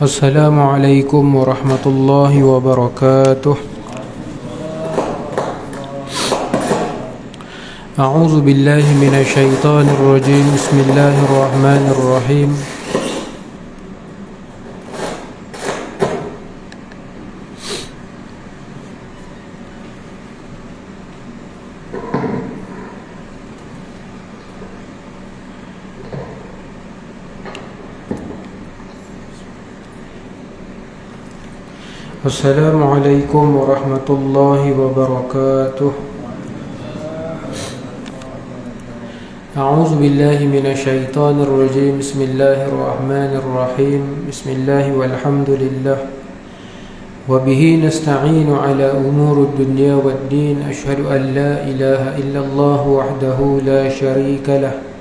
Assalamualaikum warahmatullahi wabarakatuh. A'udzu billahi minasyaitonir rajim. Bismillahirrahmanirrahim. Assalamualaikum warahmatullahi wabarakatuh. A'udzu billahi minasyaitonir rajim. Bismillahirrahmanirrahim. Bismillah walhamdulillah. Wa bihi nasta'inu ala umurid dunya waddin. Asyhadu an la ilaha illallah wahdahu la syarika lah.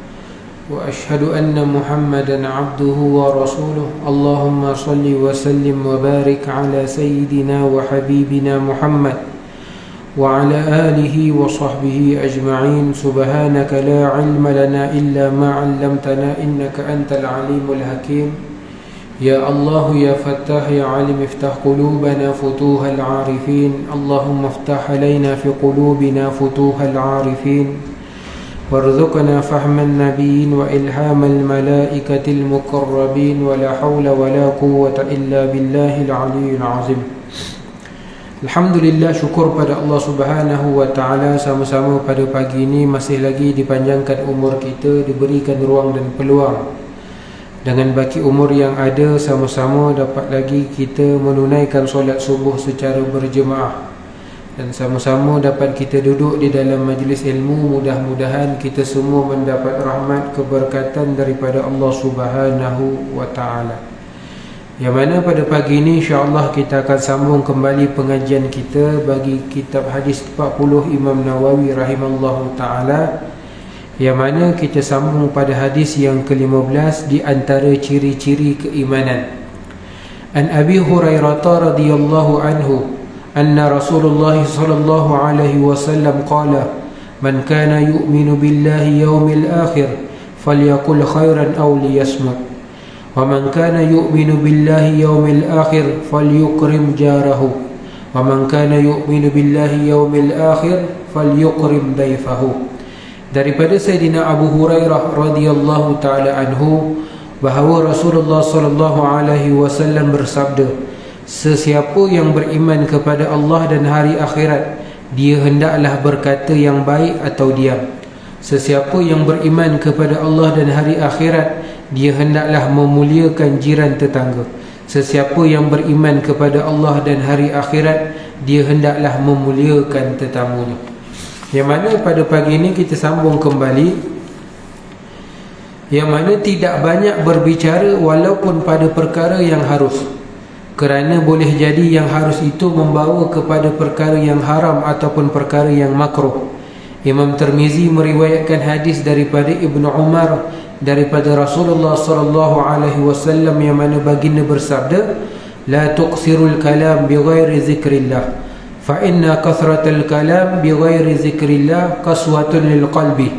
وأشهد أن محمدا عبده ورسوله اللهم صل وسلم وبارك على سيدنا وحبيبنا محمد وعلى آله وصحبه أجمعين سبحانك لا علم لنا إلا ما علمتنا إنك أنت العليم الحكيم يا الله يا فتاح يا عليم افتح قلوبنا فتوح العارفين اللهم افتح علينا في قلوبنا فتوح العارفين وارزقنا فهم النبيين وإلهام الملائكة المقربين ولا حول ولا قوة إلا بالله العلي العظيم. Alhamdulillah, syukur pada Allah Subhanahu wa taala, sama-sama pada pagi ini masih lagi dipanjangkan umur kita, diberikan ruang dan peluang. Dengan baki umur yang ada, sama-sama dapat lagi kita menunaikan solat subuh secara berjemaah. Dan sama-sama dapat kita duduk di dalam majlis ilmu. Mudah-mudahan kita semua mendapat rahmat keberkatan daripada Allah Subhanahu wa ta'ala. Yang mana pada pagi ini insya-Allah kita akan sambung kembali pengajian kita bagi kitab hadis 40 Imam Nawawi rahimallahu ta'ala. Yang mana kita sambung pada hadis yang ke-15 di antara ciri-ciri keimanan. An Abi Hurairah radhiyallahu anhu أن رسول الله صلى الله عليه وسلم قال من كان يؤمن بالله يوم الآخر فليقل خيرا أو ليصمت ومن كان يؤمن بالله يوم الآخر فليكرم جاره ومن كان يؤمن بالله يوم الآخر فليكرم ضيفه. Daripada Sayyidina Abu Hurairah radhiyallahu taala anhu bahawa Rasulullah sallallahu alaihi wasallam bersabda, sesiapa yang beriman kepada Allah dan hari akhirat, dia hendaklah berkata yang baik atau diam. Sesiapa yang beriman kepada Allah dan hari akhirat, dia hendaklah memuliakan jiran tetangga. Sesiapa yang beriman kepada Allah dan hari akhirat, dia hendaklah memuliakan tetamunya. Yang mana pada pagi ini kita sambung kembali, yang mana tidak banyak berbicara walaupun pada perkara yang harus. Kerana boleh jadi yang harus itu membawa kepada perkara yang haram ataupun perkara yang makruh. Imam Tirmizi meriwayatkan hadis daripada Ibnu Umar daripada Rasulullah sallallahu alaihi wasallam yang mana baginda bersabda, la tuqsirul kalam bighairi zikrillah fa inna kathratal kalam bighairi zikrillah qaswatun lil qalbi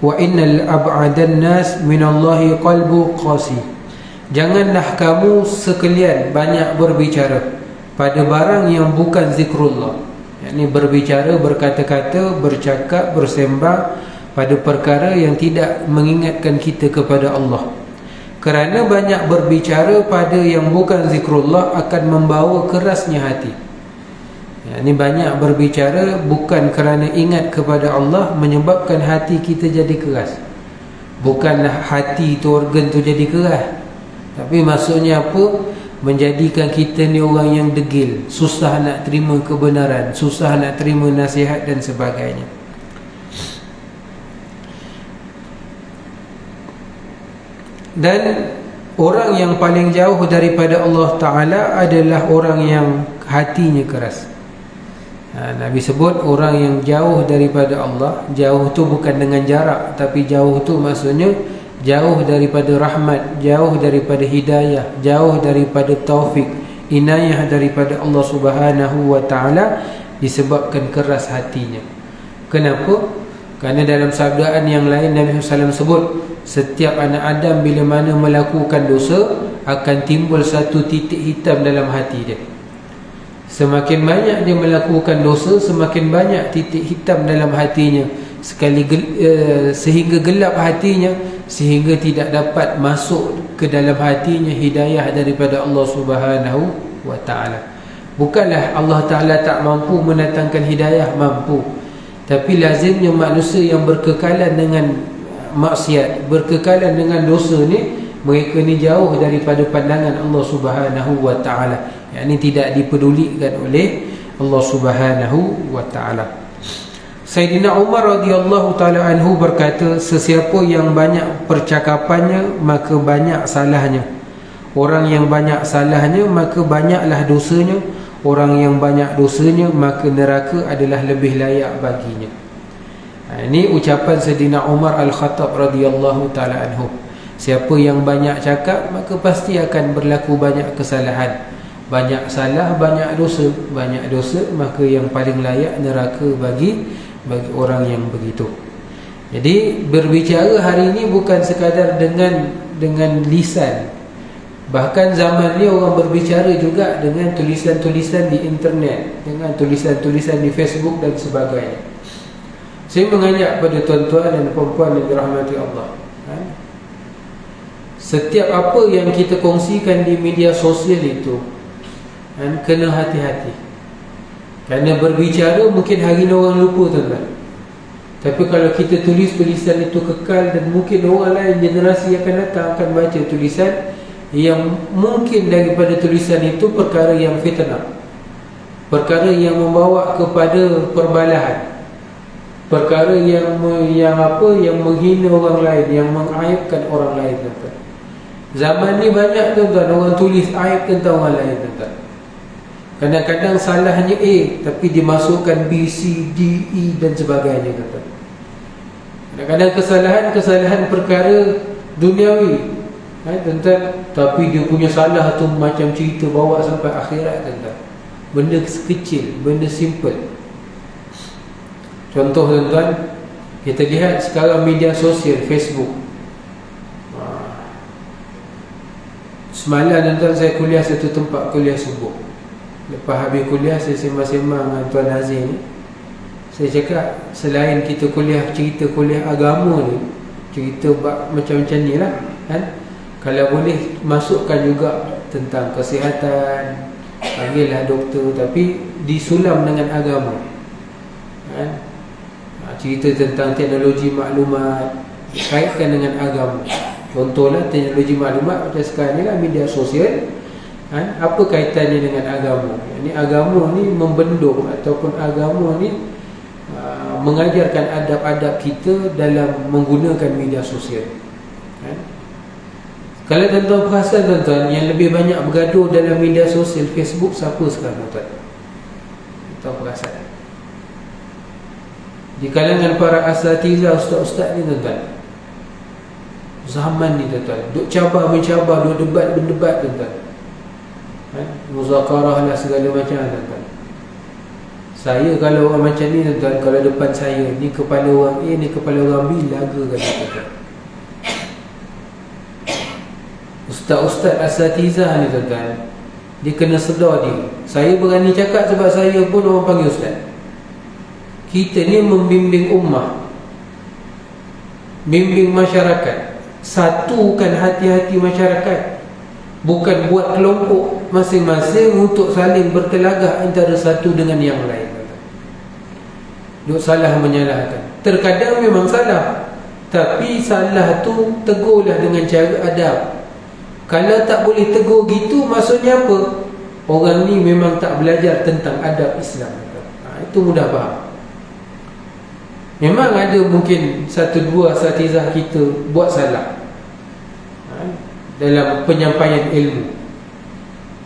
wa innal ab'adan nas minallahi qalbu qasi. Janganlah kamu sekalian banyak berbicara pada barang yang bukan zikrullah. Yakni berbicara, berkata-kata, bercakap, bersembah pada perkara yang tidak mengingatkan kita kepada Allah. Kerana banyak berbicara pada yang bukan zikrullah akan membawa kerasnya hati. Yakni banyak berbicara bukan kerana ingat kepada Allah menyebabkan hati kita jadi keras. Bukanlah hati itu, organ tu jadi keras, tapi maksudnya apa? Menjadikan kita ni orang yang degil, susah nak terima kebenaran, susah nak terima nasihat dan sebagainya. Dan orang yang paling jauh daripada Allah Ta'ala adalah orang yang hatinya keras. Nabi sebut orang yang jauh daripada Allah. Jauh tu bukan dengan jarak, tapi jauh tu maksudnya jauh daripada rahmat, jauh daripada hidayah, jauh daripada taufik, inayah daripada Allah Subhanahu wa ta'ala, disebabkan keras hatinya. Kenapa? Kerana dalam sabdaan yang lain Nabi SAW sebut, setiap anak Adam bila mana melakukan dosa akan timbul satu titik hitam dalam hati dia. Semakin banyak dia melakukan dosa, semakin banyak titik hitam dalam hatinya, sehingga gelap hatinya, sehingga tidak dapat masuk ke dalam hatinya hidayah daripada Allah Subhanahu wa ta'ala. Bukanlah Allah Ta'ala tak mampu mendatangkan hidayah, mampu. Tapi lazimnya manusia yang berkekalan dengan maksiat, berkekalan dengan dosa ni, mereka ni jauh daripada pandangan Allah Subhanahu wa ta'ala. Yang ini tidak dipedulikan oleh Allah Subhanahu wa ta'ala. Sayyidina Umar radhiyallahu ta'ala anhu berkata, sesiapa yang banyak percakapannya maka banyak salahnya. Orang yang banyak salahnya maka banyaklah dosanya. Orang yang banyak dosanya maka neraka adalah lebih layak baginya. Ini ucapan Sayyidina Umar Al-Khattab radhiyallahu ta'ala anhu. Siapa yang banyak cakap maka pasti akan berlaku banyak kesalahan. Banyak salah, banyak dosa. Banyak dosa, maka yang paling layak neraka bagi orang yang begitu. Jadi berbicara hari ini bukan sekadar dengan lisan. Bahkan zaman ni orang berbicara juga dengan tulisan-tulisan di internet, dengan tulisan-tulisan di Facebook dan sebagainya. Saya mengajak pada tuan-tuan dan puan-puan yang dirahmati Allah, setiap apa yang kita kongsikan di media sosial itu, kena hati-hati. Kerana berbicara mungkin hari ni orang lupa, tuan-tuan. Tapi kalau kita tulis tulisan itu kekal, dan mungkin orang lain, generasi yang akan datang akan baca tulisan yang mungkin daripada tulisan itu perkara yang fitnah, perkara yang membawa kepada perbalahan, perkara yang menghina orang lain, yang mengaibkan orang lain, tuan-tuan. Zaman ni banyak, tuan-tuan, orang tulis aib tentang orang lain, tuan-tuan. Kadang-kadang salahnya A tapi dimasukkan B, C, D, E dan sebagainya, tuan-tuan. Kadang-kadang kesalahan perkara duniawi, tuan-tuan, tapi dia punya salah tu macam cerita bawa sampai akhirat, tuan-tuan. Benda kecil, benda simple. Contoh, tuan-tuan, kita lihat sekarang media sosial, Facebook. Semalam, tuan-tuan, saya kuliah satu tempat, kuliah subuh. Lepas habis kuliah, saya sembang-sembang dengan Tuan Azir ni. Saya cakap, selain kita cerita kuliah agama ni, cerita macam-macam ni lah, kalau boleh masukkan juga tentang kesihatan, panggillah doktor, tapi disulam dengan agama. Cerita tentang teknologi maklumat, kaitkan dengan agama. Contohlah teknologi maklumat macam sekarang ni lah, media sosial. Apa kaitannya dengan agama? Ini agama ni membendung, ataupun agama ni mengajarkan adab-adab kita dalam menggunakan media sosial. Kalau tuan-tuan perasan, tuan-tuan, yang lebih banyak bergaduh dalam media sosial Facebook, siapa sekarang, tuan-tuan? Tuan perasan? Di kalangan para asatizah, ustaz-ustaz ni, tuan-tuan, zaman ni, tuan-tuan, duk cabar-mencabar, duk debat-berdebat, tuan-tuan. Muzakarah lah segala macam, tuan-tuan. Saya kalau orang macam ni, tuan-tuan, kalau depan saya, ni kepala orang A, ni kepala orang B, laga kan, tuan-tuan. Ustaz-ustaz asatizah ni, tuan-tuan, dia kena sedar dia. Saya berani cakap sebab saya pun orang panggil ustaz. Kita ni membimbing ummah, bimbing masyarakat, satukan hati-hati masyarakat. Bukan buat kelompok masing-masing untuk saling bertelagah antara satu dengan yang lain. Duk salah menyalahkan. Terkadang memang salah, tapi salah tu tegurlah dengan cara adab. Kalau tak boleh tegur gitu, maksudnya apa? Orang ni memang tak belajar tentang adab Islam. Itu mudah faham. Memang ada mungkin satu dua asatizah kita buat salah dalam penyampaian ilmu.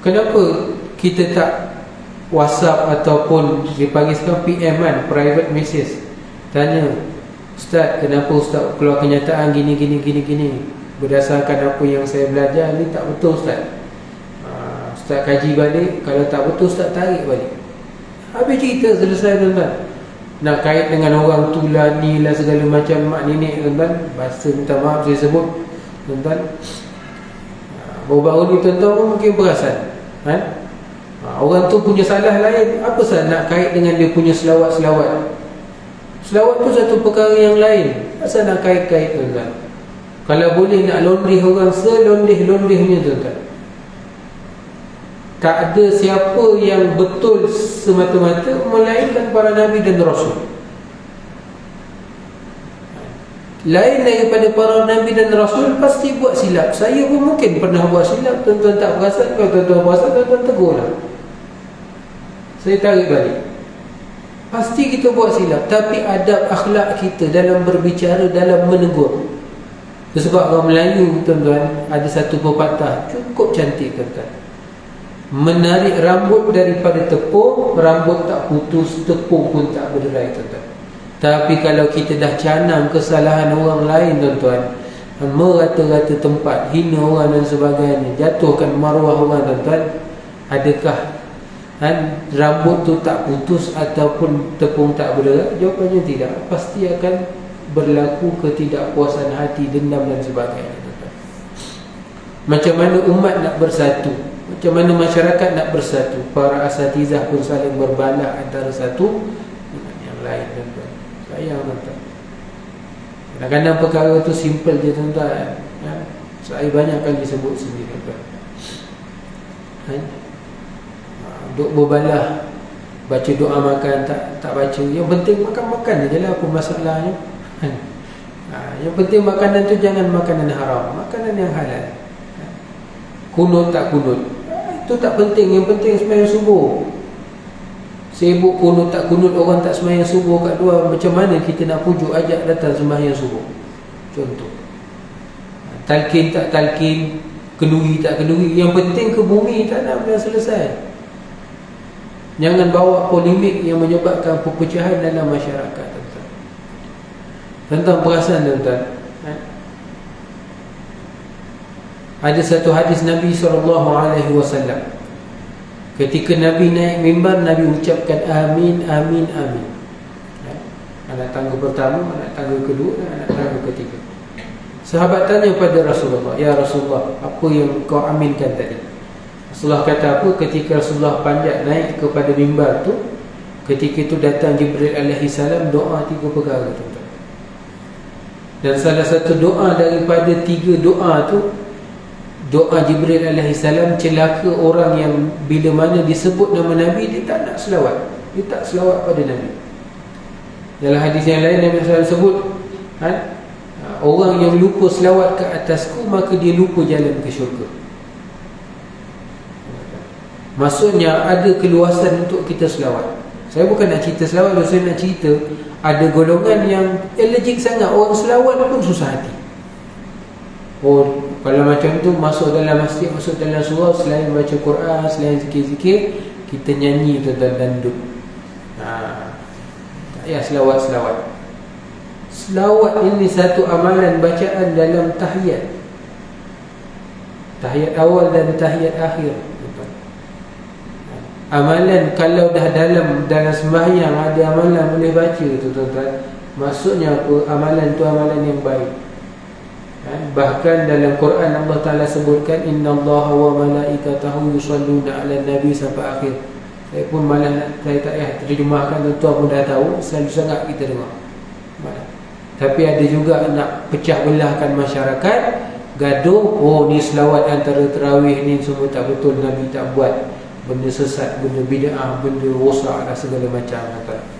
Kenapa kita tak WhatsApp ataupun dipanggil sekarang PM kan, private message, tanya, Ustaz, kenapa Ustaz keluar kenyataan gini berdasarkan apa yang saya belajar ni tak betul, Ustaz. Ustaz kaji balik, kalau tak betul Ustaz tarik balik. Habis cerita, selesai, tuan-tuan. nak kait dengan orang tu lah, ni lah, segala macam mak nenek, tuan-tuan. Bahasa minta maaf saya sebut, tuan-tuan. Baru-baru ni tuan-tuan pun mungkin perasan, orang tu punya salah lain. Apa salah nak kait dengan dia punya selawat-selawat? Selawat tu satu perkara yang lain. Asal nak kait-kait, tuan-tuan? Kalau boleh nak londih orang selondih-londihnya, tuan-tuan. Tak ada siapa yang betul semata-mata melainkan para Nabi dan Rasul. Lain daripada para Nabi dan Rasul pasti buat silap. Saya pun mungkin pernah buat silap. Tuan-tuan tak perasan. Kalau tuan-tuan perasan, tuan-tuan tegurlah. Saya tarik balik. Pasti kita buat silap. Tapi adab akhlak kita dalam berbicara, dalam menegur. Sebab orang Melayu, tuan-tuan, ada satu pepatah cukup cantik, tuan-tuan. Menarik rambut daripada tepung, rambut tak putus, tepung pun tak berderai, tuan-tuan. Tapi kalau kita dah canang kesalahan orang lain, tuan-tuan, merata-rata tempat, hina orang dan sebagainya, jatuhkan maruah orang, tuan-tuan, adakah rambut tu tak putus ataupun tepung tak berderai? Jawapannya tidak. Pasti akan berlaku ketidakpuasan hati, dendam dan sebagainya, tuan-tuan. Macam mana umat nak bersatu, macam mana masyarakat nak bersatu, para asatizah pun saling berbalah antara satu dengan yang lain, tuan-tuan. Sayang, tuan-tuan. Kadang-kadang perkara tu simple je, tuan-tuan. Saya banyak kali sebut sendiri, tuan-tuan. Duk berbalah, baca doa makan tak baca. Yang penting makan-makan je lah, apa masalahnya? Yang penting makanan tu jangan makanan haram, makanan yang halal. Kunut tak kunut, itu tak penting. Yang penting sembahyang subuh. Sibuk kunut tak kunut, orang tak sembahyang subuh kat luar, macam mana kita nak pujuk ajak datang sembahyang subuh? Contoh. Talqin tak talqin, kenduri tak kenduri, yang penting ke bumi tanam dah selesai. Jangan bawa polemik yang menyebabkan perpecahan dalam masyarakat, tuan-tuan. Tuan-tuan perasan, tuan-tuan, ada satu hadis Nabi SAW. Ketika Nabi naik mimbar, Nabi ucapkan amin, amin, amin. Anak tangga pertama, anak tangga kedua, dan anak tangga ketiga. Sahabat tanya pada Rasulullah, ya Rasulullah, apa yang kau aminkan tadi? Rasulullah kata apa? Ketika Rasulullah panjat naik kepada mimbar tu, ketika itu datang Jibril alaihi salam, doa 3 perkara, tuan-tuan. Dan salah satu doa daripada 3 doa tu, doa Jibril alaihi salam, celaka orang yang bila mana disebut nama Nabi, dia tak nak selawat. Dia tak selawat pada Nabi. Dalam hadis yang lain Nabi SAW sebut, orang yang lupa selawat ke atasku, maka dia lupa jalan ke syurga. Maksudnya ada keluasan untuk kita selawat. Saya bukan nak cerita selawat, saya nak cerita ada golongan yang allergic sangat. Orang selawat pun susah hati. Oh, kalau macam tu, masuk dalam masjid, masuk dalam surau, selain baca Quran, selain zikir-zikir, kita nyanyi, tuan-tuan, dandut. Tak payah selawat-selawat. Selawat ini satu amalan bacaan dalam tahiyat. Tahiyat awal dan tahiyat akhir, tuan-tuan. Amalan kalau dah dalam sembahyang ada amalan boleh baca, tuan-tuan. Maksudnya apa? Amalan tu amalan yang baik. Bahkan dalam Quran Allah Ta'ala sebutkan innallaha wa malaikatahu yusalluna 'alan nabi sampai akhir. Saya pun malah saya tak payah terjemahkan, tuan-tuan pun dah tahu, selalu sangat kita dengar. Tapi ada juga nak pecah belahkan masyarakat, gaduh, oh ni selawat antara tarawih ni semua tak betul, Nabi tak buat, benda sesat, benda bid'ah, benda rosak dan segala macam.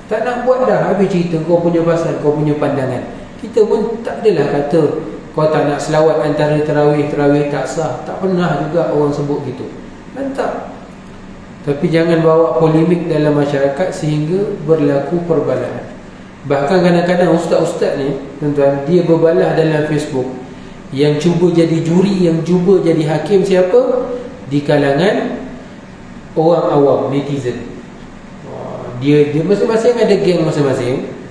Tak nak buat dah, habis cerita kau punya pasal, kau punya pandangan. Kita pun tak adalah kata kau tak nak selawat antara tarawih tak sah. Tak pernah juga orang sebut gitu. Dan tak. Tapi jangan bawa polemik dalam masyarakat sehingga berlaku perbalahan. Bahkan kadang-kadang ustaz-ustaz ni, tuan-tuan, dia berbalah dalam Facebook. Yang cuba jadi juri, yang cuba jadi hakim siapa? Di kalangan orang awam, netizen. Dia masing-masing ada geng masing-masing.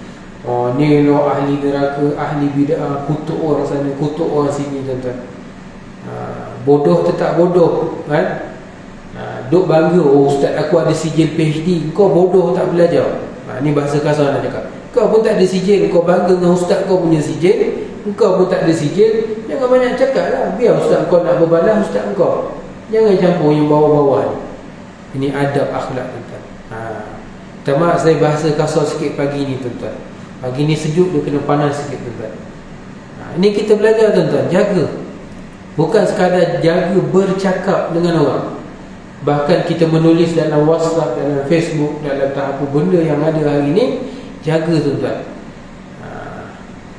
Ni lo ahli neraka, ahli bid'ah, kutuk orang sana, kutuk orang sini, tuan-tuan. Bodoh tetap bodoh, kan? Duk bangga, oh ustaz aku ada sijil PhD, kau bodoh tak belajar. Ni bahasa kasar nak cakap. Kau pun tak ada sijil, kau bangga dengan ustaz kau punya sijil. Kau pun tak ada sijil, jangan banyak cakap lah. Biar ustaz kau nak berbalas ustaz kau. Jangan campur yang bawah-bawah ni. Ini adab akhlak tuan-tuan. Minta maaf saya bahasa kasar sikit pagi ni tuan-tuan. Pagi ni sejuk, dia kena panas sikit tuan-tuan. Ini kita belajar tuan-tuan, jaga. Bukan sekadar jaga bercakap dengan orang. Bahkan kita menulis dalam WhatsApp, dalam Facebook, dalam apa benda yang ada hari ni, jaga tuan-tuan.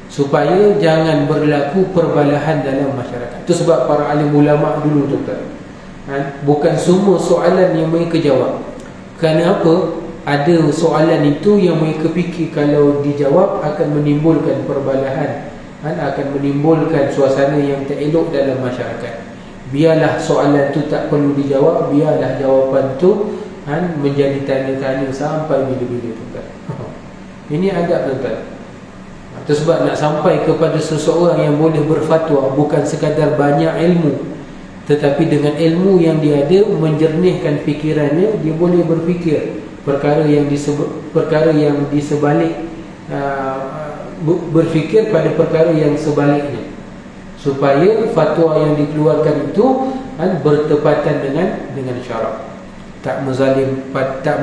Supaya jangan berlaku perbalahan dalam masyarakat. Itu sebab para alim ulama dulu tuan-tuan, bukan semua soalan yang mereka jawab. Kerana apa? Ada soalan itu yang mereka fikir kalau dijawab akan menimbulkan perbalahan, akan menimbulkan suasana yang tak elok dalam masyarakat. Biarlah soalan tu tak perlu dijawab, biarlah jawapan tu menjadi tanda-tanda sampai bila-bila tuan-tuan. Ini adab tuan-tuan. Itu sebab nak sampai kepada seseorang yang boleh berfatwa, bukan sekadar banyak ilmu, tetapi dengan ilmu yang dia ada, menjernihkan fikirannya, dia boleh berfikir perkara yang di sebalik, berfikir pada perkara yang sebaliknya, supaya fatwa yang dikeluarkan itu bertepatan dengan syarak. Tak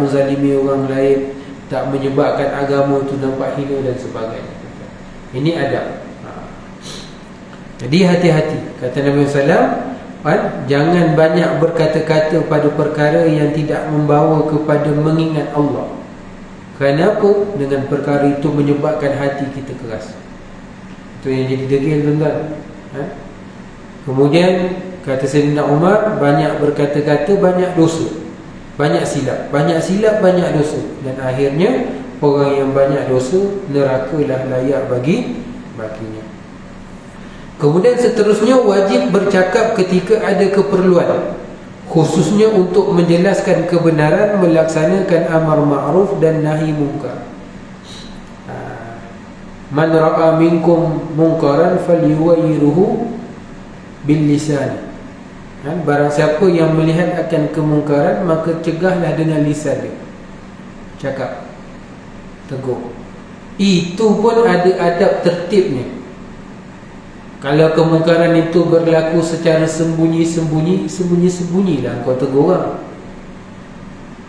menzalimi orang lain, tak menyebabkan agama itu nampak hina dan sebagainya. Ini adab. Jadi hati-hati, kata Nabi SAW, jangan banyak berkata-kata pada perkara yang tidak membawa kepada mengingat Allah. Kenapa? Dengan perkara itu menyebabkan hati kita keras. Itu yang jadi degil tuan-tuan. Kemudian kata Sayyidina Umar, banyak berkata-kata banyak dosa, banyak silap. Banyak silap, banyak dosa. Dan akhirnya orang yang banyak dosa, nerakalah layak baginya. Kemudian seterusnya, wajib bercakap ketika ada keperluan, khususnya untuk menjelaskan kebenaran, melaksanakan amar ma'ruf dan nahi munkar. Man ra'a minkum munkaran falyughayyiruhu bil lisan. Barang siapa yang melihat akan kemungkaran, maka cegahlah dengan lisan dia. Cakap, tegur. Itu pun ada adab tertibnya. Kalau kemungkaran itu berlaku secara sembunyi-sembunyilah kau tegur orang.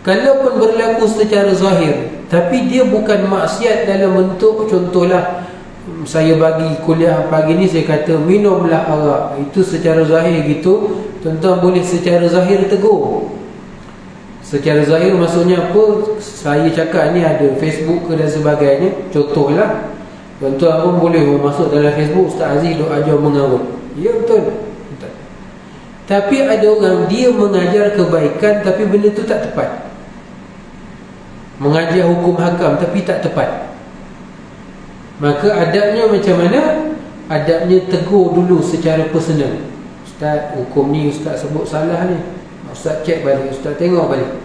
Kalau pun berlaku secara zahir, tapi dia bukan maksiat dalam bentuk, contohlah saya bagi kuliah pagi ni, saya kata minumlah arak, itu secara zahir gitu, tuan-tuan boleh secara zahir tegur. Secara zahir maksudnya apa? Saya cakap ni ada Facebook ke dan sebagainya, contohlah. Tuan-tuan pun boleh masuk dalam Facebook, Ustaz Aziz duk ajar mengarut. Ya betul. Tapi ada orang dia mengajar kebaikan, tapi benda tu tak tepat. Mengajar hukum hakam tapi tak tepat. Maka adabnya macam mana? Adabnya tegur dulu secara personal. Ustaz, hukum ni Ustaz sebut salah ni. Ustaz cek balik, Ustaz tengok balik.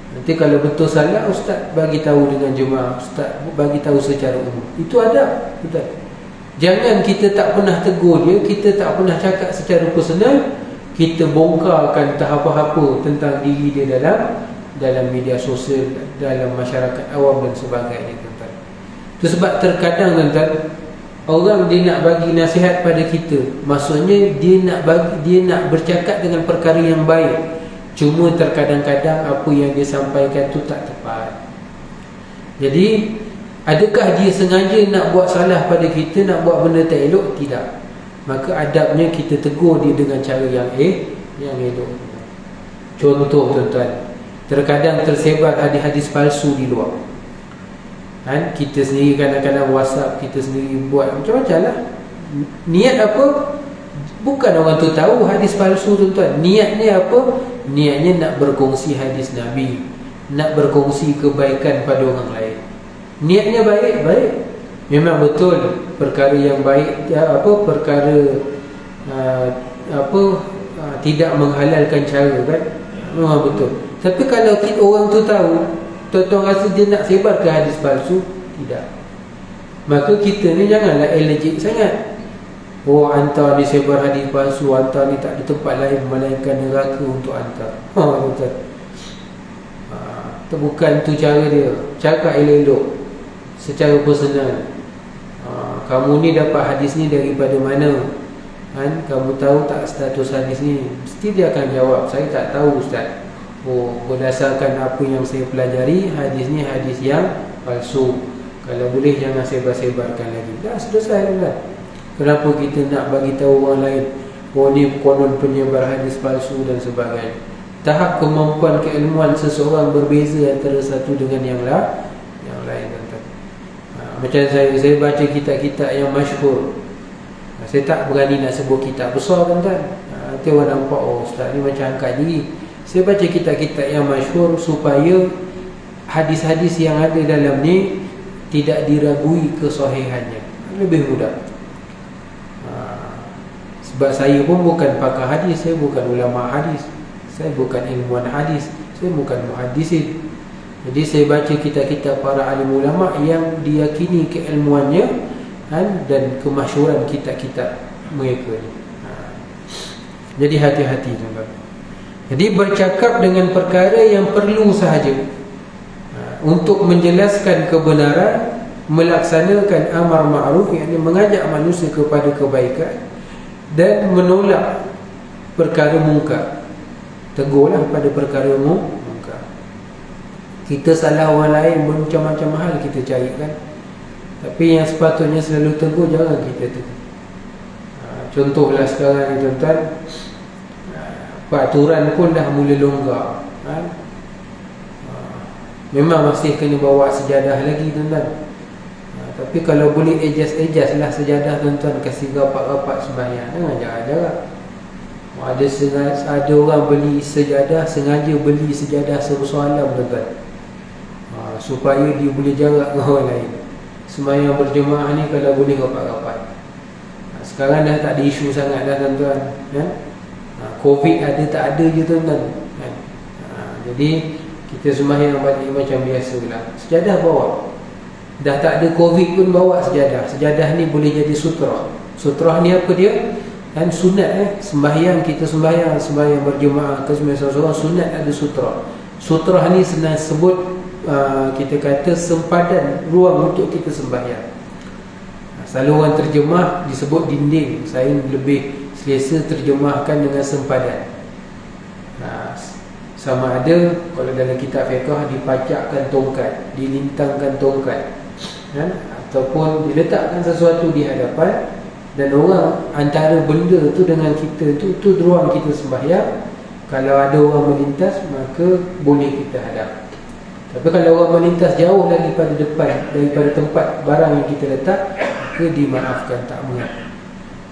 Nanti kalau betul salah, Ustaz bagi tahu dengan jemaah, Ustaz bagi tahu secara umum. Itu adab, betul. Jangan kita tak pernah tegur dia, kita tak pernah cakap secara personal, kita bongkarkan entah apa-apa tentang diri dia dalam media sosial, dalam masyarakat awam dan sebagainya, tuan-tuan. Itu sebab terkadang tuan-tuan, orang dia nak bagi nasihat pada kita, maksudnya dia nak bercakap dengan perkara yang baik. Cuma terkadang-kadang apa yang dia sampaikan tu tak tepat. Jadi adakah dia sengaja nak buat salah pada kita, nak buat benda tak elok? Tidak. Maka adabnya kita tegur dia dengan cara yang elok. Contoh tuan-tuan, terkadang tersebar hadis-hadis palsu di luar. Kita sendiri kadang-kadang WhatsApp, kita sendiri buat macam-macam lah. Niat apa? Bukan orang tu tahu hadis palsu tuan-tuan. Niatnya apa? Niatnya nak berkongsi hadis Nabi, nak berkongsi kebaikan pada orang lain. Niatnya baik. Memang betul perkara yang baik, perkara tidak menghalalkan cara, kan? Memang betul. Tapi kalau orang tu tahu, tuan-tuan rasa dia nak sebar ke hadis palsu? Tidak. Maka kita ni janganlah allergic sangat. Oh, hantar ni sebar hadis palsu, hantar ni tak ada tempat lain melainkan neraka untuk hantar. Betul. Itu bukan tu cara dia. Cakap elok-elok. secara personal. Kamu ni dapat hadis ni daripada mana? Kan? Kamu tahu tak status hadis ni? Mesti dia akan jawab, saya tak tahu Ustaz. Oh, berdasarkan apa yang saya pelajari, hadis ni hadis yang palsu. Kalau boleh jangan sebar-sebarkan lagi. Dah selesai dah. Kenapa kita nak bagi tahu orang lain, oh ni konon penyebar hadis palsu dan sebagainya? Tahap kemampuan keilmuan seseorang berbeza antara satu dengan yang lain, tuan-tuan. Macam saya baca kitab-kitab yang masyhur. Saya tak berani nak sebut kitab besar, tuan-tuan. Nanti orang nampak, oh Ustaz ni macam angkat diri. Saya baca kitab-kitab yang masyhur supaya hadis-hadis yang ada dalam ni tidak diragui kesahihannya. Lebih mudah. Sebab saya pun bukan pakar hadis, saya bukan ulama hadis, saya bukan ilmuwan hadis, saya bukan muhaddisin. Jadi saya baca kitab-kitab para alim ulama yang diyakini keilmuannya dan kemasyhuran kitab-kitab mereka ni. Jadi hati-hati, tuan-tuan. Jadi bercakap dengan perkara yang perlu sahaja, untuk menjelaskan kebenaran, melaksanakan amar ma'ruf, yakni mengajak manusia kepada kebaikan, dan menolak perkara mungkar. Tegurlah pada perkara mungkar. Kita salah orang lain macam-macam hal kita cari kan, tapi yang sepatutnya selalu tegur, jangan kita tegur. Contohlah sekarang ni, tuan-tuan, peraturan pun dah mula longgar kan? Memang masih kena bawa sejadah lagi, tuan-tuan. Tapi kalau boleh adjust lah sejadah, tuan-tuan. Kasih rapat-rapat sembahyang, jangan jarak-jarak. Ada orang beli sejadah, sengaja beli sejadah sebesar alam, tuan-tuan, supaya dia boleh jarak dengan orang lain. Sembahyang berjemaah ni kalau boleh rapat-rapat. Sekarang dah tak ada isu sangat dah, tuan-tuan kan? Covid ada tak ada je, tuan-tuan kan? Jadi kita sembahyang balik macam biasalah. Sejadah bawa. Dah tak ada Covid pun bawa sejadah. Sejadah ni boleh jadi sutra. Sutra ni apa dia? Kan sunat sembahyang, kita sembahyang berjemaah ke sembahyang seorang, sunat ada sutra. Sutra ni senang sebut, kita kata sempadan ruang untuk kita sembahyang. Selalu orang terjemah disebut dinding. Saya lebih selesa terjemahkan dengan sempadan. Sama ada kalau dalam kitab fiqh dipacakkan tongkat, dilintangkan tongkat kan? Ataupun diletakkan sesuatu di hadapan, dan orang antara benda tu dengan kita tu ruang kita sembahyang. Kalau ada orang melintas, maka boleh kita hadap. Tapi kalau orang melintas jauh lagi pada depan daripada tempat barang yang kita letak, maka dimaafkan, tak mengapa.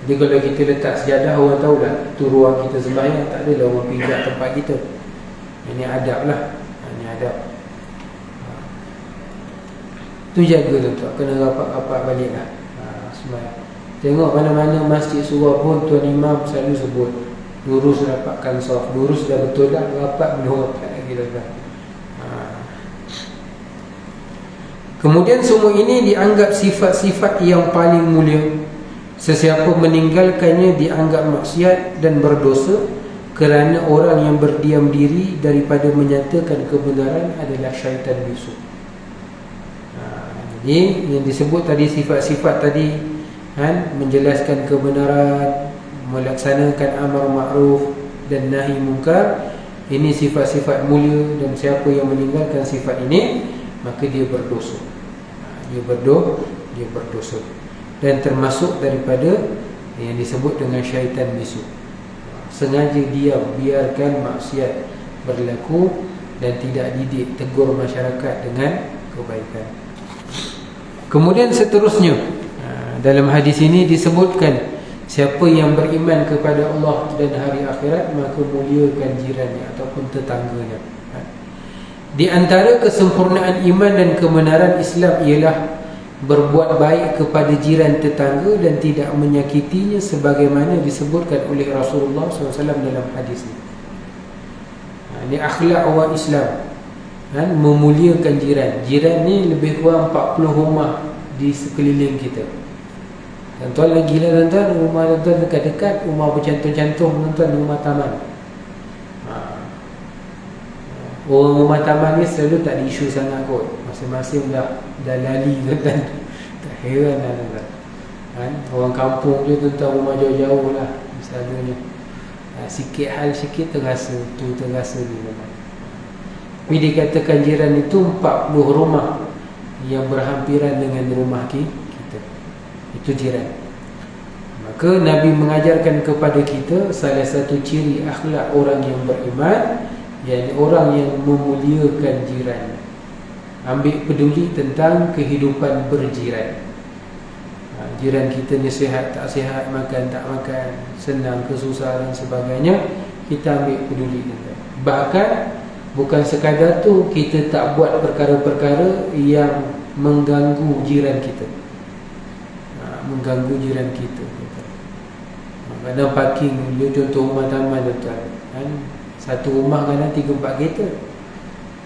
Jadi kalau kita letak sejadah, orang tahulah itu ruang kita sembahyang, tak adalah orang pijak tempat kita. Ini adab lah. Ini adab. Tu jaga, tuan-tuan. Kena rapat-rapat balik lah sembahyang. Tengok mana-mana masjid surah pun Tuan Imam selalu sebut, lurus rapatkan saf. Lurus dah betul dah, rapat belum rapat lagi, tuan-tuan. Kemudian semua ini dianggap sifat-sifat yang paling mulia. Sesiapa meninggalkannya dianggap maksiat dan berdosa, kerana orang yang berdiam diri daripada menyatakan kebenaran adalah syaitan bisu. Jadi yang disebut tadi, sifat-sifat tadi kan, menjelaskan kebenaran, melaksanakan amar ma'ruf dan nahi mungkar, ini sifat-sifat mulia, dan siapa yang meninggalkan sifat ini, maka dia berdosa. Dia berdosa. Dan termasuk daripada yang disebut dengan syaitan bisu. Sengaja diam, biarkan maksiat berlaku dan tidak didik, tegur masyarakat dengan kebaikan. Kemudian seterusnya, dalam hadis ini disebutkan, siapa yang beriman kepada Allah dan hari akhirat, maka muliakan jirannya ataupun tetangganya. Di antara kesempurnaan iman dan kebenaran Islam ialah berbuat baik kepada jiran tetangga dan tidak menyakitinya, sebagaimana disebutkan oleh Rasulullah SAW dalam hadis ini. Ini akhlak orang Islam kan, memuliakan jiran. Jiran ni lebih kurang 40 rumah di sekeliling kita. Tuan-tuan lagi lah, tuan-tuan, rumah tuan-tuan dekat-dekat, rumah bercantum-cantum, tuan-tuan, rumah taman. Orang rumah taman ni selalu tak ada isu sangat kot. Masing-masing dah lali tuan. Tak heran lah tuan. Kan? Orang kampung je tentang rumah jauh-jauh lah misalnya. Sikit hal sikit terasa tu, terasa ni tuan. Tapi dikatakan jiran itu 40 rumah yang berhampiran dengan rumah kita. Itu jiran. Maka Nabi mengajarkan kepada kita salah satu ciri akhlak orang yang beriman, iaitu orang yang memuliakan jiran. Ambil peduli tentang kehidupan berjiran. Jiran kita ni sihat tak sihat, makan tak makan, senang ke susah dan sebagainya, kita ambil peduli tentang. Bahkan bukan sekadar tu, kita tak buat perkara-perkara yang mengganggu jiran kita. Mengganggu jiran kita. Kadang parking, dia contoh rumah taman tuan, kan? Satu rumah kadang 3-4 kereta.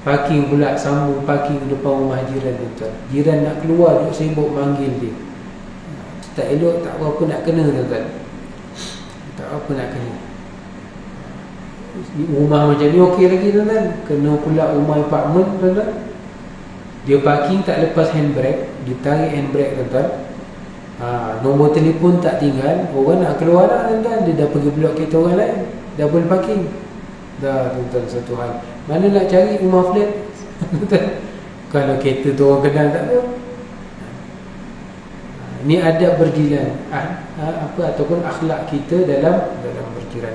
Parking pula sambung parking depan rumah jiran tuan. Jiran nak keluar duk sibuk manggil dia. Tak elok, tak apa nak kena tuan. Tak apa nak kena. Rumah macam ni okey lagi tuan. Kena pula rumah apartmen tuan. Dia parking tak lepas handbrake, dia tarik handbrake tuan. Nombor telefon tak tinggal, orang nak keluar lah tuan. Dia dah pergi blok kereta orang lain, double parking. Dah tuan satu hal. Mana nak cari rumah flat kalau kereta tu orang kenal tak tahu. Ini adab berjiran, ataupun akhlak kita dalam berjiran.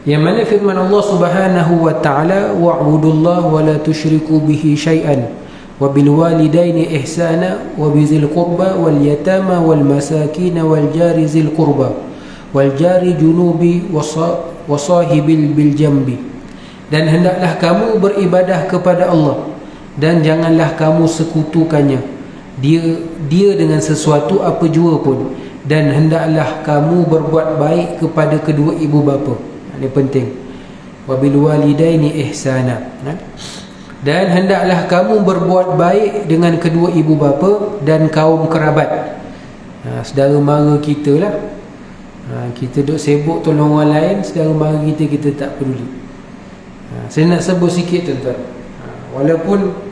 Yang mana firman Allah Subhanahu wa taala, wa'budullaha wa la tusyriku bihi syai'an wa bil walidaini ihsana wa bizil qurba wal yatama wal masakin wal jari zil qurba wal jari junubi wa sahibil bil jambi. Dan hendaklah kamu beribadah kepada Allah, dan janganlah kamu sekutukannya dia dengan sesuatu apa jua pun, dan hendaklah kamu berbuat baik kepada kedua ibu bapa. Ini penting. Wabil walidaini ihsana. Dan hendaklah kamu berbuat baik dengan kedua ibu bapa dan kaum kerabat. Saudara mara kita lah. Kita duk sibuk tolong orang lain, saudara mara kita tak peduli. Saya nak sebut sikit tuan-tuan. Walaupun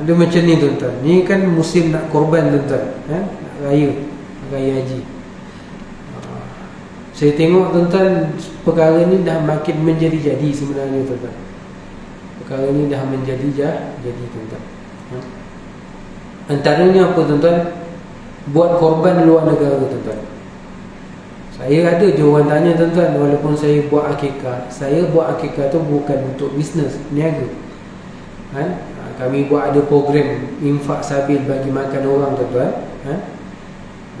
dia macam ni tuan-tuan. Ni kan musim nak korban tuan-tuan, nak raya haji. Saya tengok tuan-tuan, perkara ni dah makin menjadi-jadi sebenarnya tuan-tuan. Perkara ni dah menjadi-jadi tuan-tuan. Antaranya apa tuan-tuan? Buat korban luar negara tuan-tuan. Saya ada je orang tanya tuan-tuan, walaupun saya buat akikah, saya buat akikah tu bukan untuk bisnes, niaga. Kami buat ada program infak sabil bagi makan orang tuan-tuan.